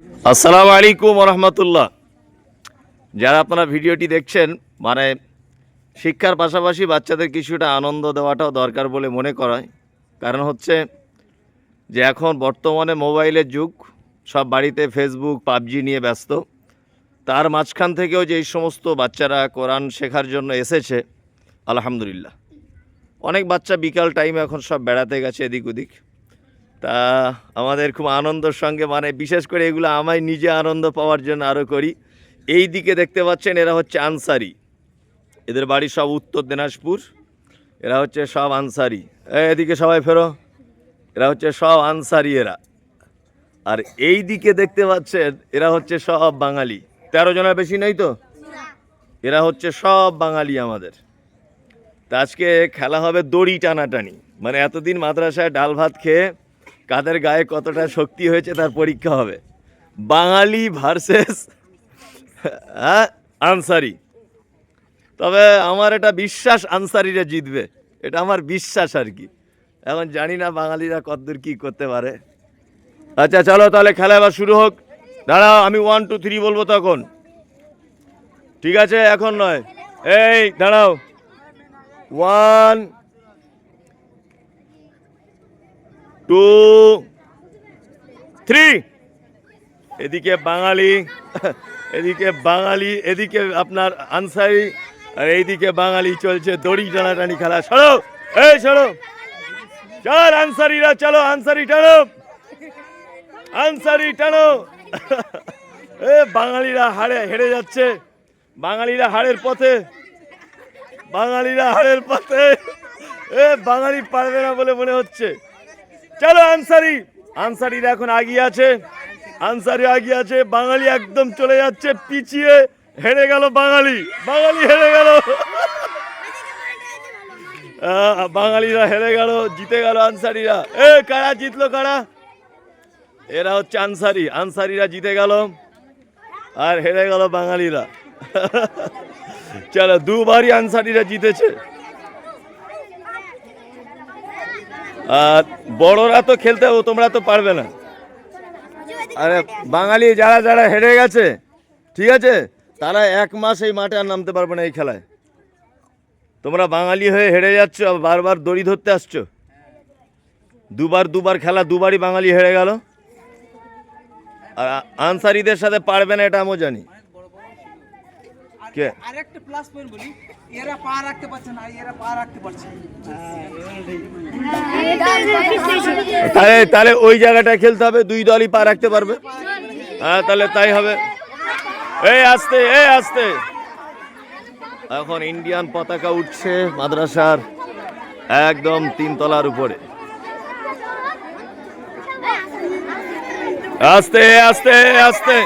আসসালামু আলাইকুম রহমতুল্লাহ। যারা আপনারা ভিডিওটি দেখছেন, মানে শিক্ষার পাশাপাশি বাচ্চাদের কিছুটা আনন্দ দেওয়াটাও দরকার বলে মনে করায়। কারণ হচ্ছে যে এখন বর্তমানে মোবাইলের যুগ, সব বাড়িতে ফেসবুক পাবজি নিয়ে ব্যস্ত। তার মাঝখান থেকেও যে এই সমস্ত বাচ্চারা কোরআন শেখার জন্য এসেছে, আলহামদুলিল্লাহ। অনেক বাচ্চা বিকাল টাইমে এখন সব বেড়াতে গেছে এদিক ওদিক। তা আমাদের খুব আনন্দের সঙ্গে, মানে বিশেষ করে এগুলো আমায় নিজে আনন্দ পাওয়ার জন্য আরও করি। এই দিকে দেখতে পাচ্ছেন, এরা হচ্ছে আনসারি। এদের বাড়ি সব উত্তর দিনাজপুর। এরা হচ্ছে সব আনসারি। এদিকে সবাই ফেরো, এরা হচ্ছে সব আনসারি এরা। আর এই দিকে দেখতে পাচ্ছেন, এরা হচ্ছে সব বাঙালি। 13 জনের বেশি নেই তো, এরা হচ্ছে সব বাঙালি আমাদের। তা আজকে খেলা হবে দড়ি টানাটানি। মানে এতদিন মাদ্রাসায় ডাল ভাত খেয়ে কাদের গায়ে কতটা শক্তি হয়েছে তার পরীক্ষা হবে। বাঙালি ভার্সেস আনসারি। তবে আমার এটা বিশ্বাস আনসারিরা জিতবে, এটা আমার বিশ্বাস আর কি। এখন জানি না বাঙালিরা কতদূর কী করতে পারে। আচ্ছা চলো তাহলে খেলা এবার শুরু হোক। দাঁড়াও, আমি 1 2 3 বলবো তখন, ঠিক আছে? এখন নয়, এই দাঁড়াও। 1 2 3। এদিকে বাঙালি, এদিকে বাঙালি, এদিকে আপনার আনসারি, আর এইদিকে বাঙালি। চলছে দড়ি টানাটানি খেলা। সরো, এই সরো, চল আনসারিরা, চলো আনসারি টানো, আনসারি টানো। বাঙালিরা হেরে যাচ্ছে, বাঙালিরা হারের পথে, বাঙালিরা হারের পথে। বাঙালি পারবে না বলে মনে হচ্ছে। চলো আনসারি, আনসারিরা এখন আগিয়ে আছে, আনসারি আগিয়ে আছে। বাঙালি একদম চলে যাচ্ছে পিছিয়ে, হেরে গেল বাঙালি, বাঙালি হেরে গেল। বাঙালিরা হেরে গেল, জিতে গেল আনসারিরা। কারা জিতলো কারা? এরা হচ্ছে আনসারি, আনসারিরা জিতে গেল আর হেরে গেল বাঙালিরা। চলো, দুবারই আনসারিরা জিতেছে। আর বড়রা তো খেলতে, তোমরা তো পারবে না। আরে বাঙালি যারা যারা হেরে গেছে, ঠিক আছে, তারা 1 মাস এই মাঠে আর নামতে পারবে না এই খেলায়। তোমরা বাঙালি হয়ে হেরে যাচ্ছ, বারবার দড়ি ধরতে আসছো। দুবার খেলা, দুবারই বাঙালি হেরে গেল। আর আনসারিদের সাথে পারবে না, এটা আমিও জানি। কে আরেকটা প্লাস পয়েন্ট বলি, এরা পা রাখতে পারছে না, এরা পা রাখতে পারছে। তাহলে ওই জায়গাটা খেলতে হবে, 2 দলই পা রাখতে পারবে। হ্যাঁ, তাহলে তাই হবে। এই আস্তে, এই আস্তে। এখন ইন্ডিয়ান পতাকা উঠছে মাদ্রাসার একদম 3 তলার উপরে। আস্তে আস্তে আস্তে।